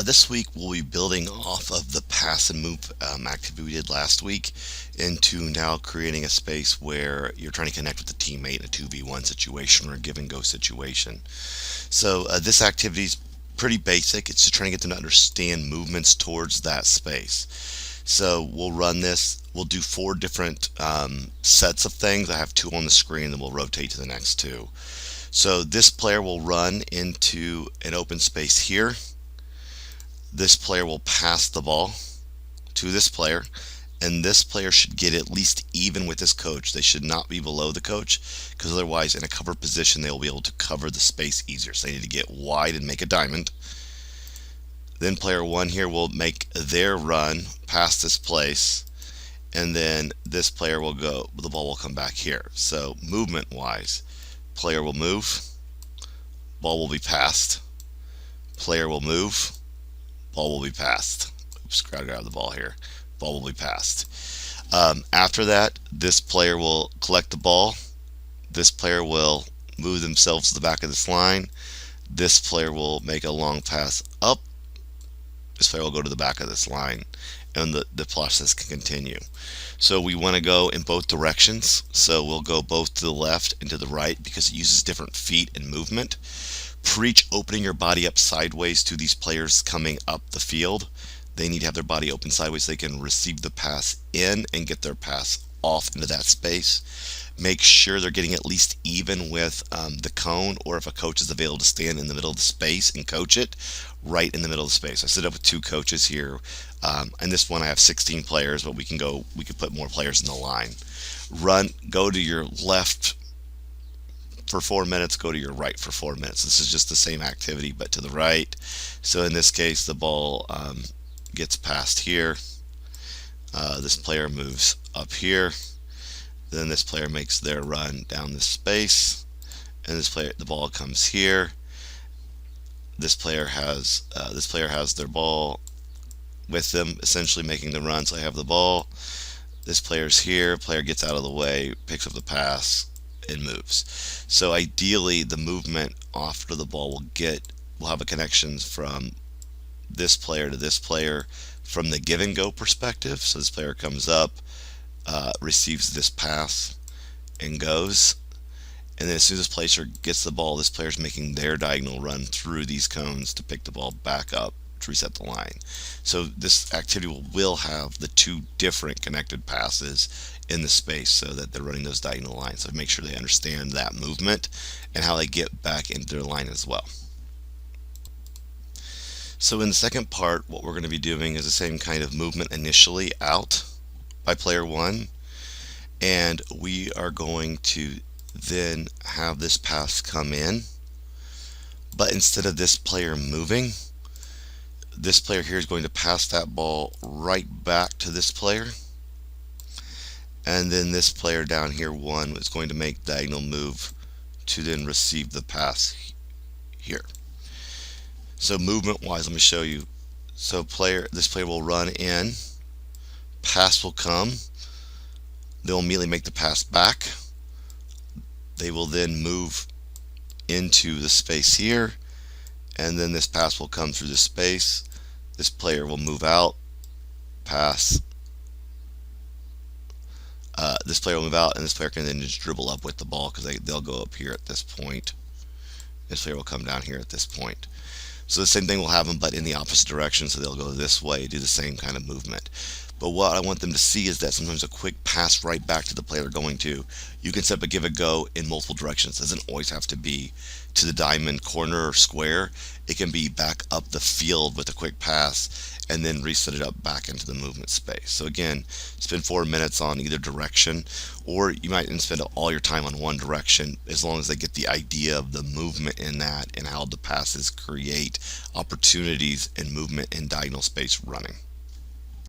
This week we'll be building off of the pass and move activity we did last week into now creating a space where you're trying to connect with a teammate in a 2v1 situation or a give and go situation. So this activity is pretty basic. It's just trying to get them to understand movements towards that space. So we'll run this. We'll do four different sets of things. I have two on the screen, then we'll rotate to the next two. So this player will run into an open space here. This player will pass the ball to this player, and this player should get at least even with this coach. They should not be below the coach, because otherwise in a cover position they will be able to cover the space easier. So they need to get wide and make a diamond. Then player one here will make their run past this place, and then this player will go, the ball will come back here. So movement wise, player will move, ball will be passed, player will move, ball will be passed. Oops, gotta grab the ball here. Ball will be passed. After that, this player will collect the ball. This player will move themselves to the back of this line. This player will make a long pass up. This player will go to the back of this line, and the process can continue. So we want to go in both directions. So we'll go both to the left and to the right because it uses different feet and movement. Preach opening your body up sideways to these players coming up the field. They need to have their body open sideways so they can receive the pass in and get their pass off into that space. Make sure they're getting at least even with the cone, or if a coach is available to stand in the middle of the space and coach it, right in the middle of the space. I set up with two coaches here. And this one I have 16 players, but we can put more players in the line. Go to your left for 4 minutes, go to your right for 4 minutes. This is just the same activity but to the right. So in this case the ball gets passed here. This player moves up here. Then this player makes their run down this space, and the ball comes here. This player has their ball with them, essentially making the run. So I have the ball. This player's here. Player gets out of the way, picks up the pass, and moves. So ideally the movement after the ball will have a connection from this player to this player from the give and go perspective. So this player comes up, receives this pass and goes, and then as soon as this player gets the ball, this player's making their diagonal run through these cones to pick the ball back up to reset the line. So this activity will have the two different connected passes in the space so that they're running those diagonal lines. So make sure they understand that movement and how they get back into their line as well. So in the second part, what we're going to be doing is the same kind of movement initially out by player one, and we are going to then have this pass come in, but instead of this player moving, this player here is going to pass that ball right back to this player, and then this player down here one is going to make diagonal move to then receive the pass here. So movement wise, let me show you. So this player will run in, pass will come, they'll immediately make the pass back. They will then move into the space here, and then this pass will come through the space. This player will move out, pass. This player will move out, and this player can then just dribble up with the ball because they'll go up here at this point. This player will come down here at this point. So the same thing will happen, but in the opposite direction. So they'll go this way, do the same kind of movement. But what I want them to see is that sometimes a quick pass right back to the player they're going to, you can set up a give and go in multiple directions. It doesn't always have to be to the diamond, corner, or square. It can be back up the field with a quick pass and then reset it up back into the movement space. So again, spend 4 minutes on either direction, or you might even spend all your time on one direction as long as they get the idea of the movement in that and how the passes create opportunities and movement in diagonal space running.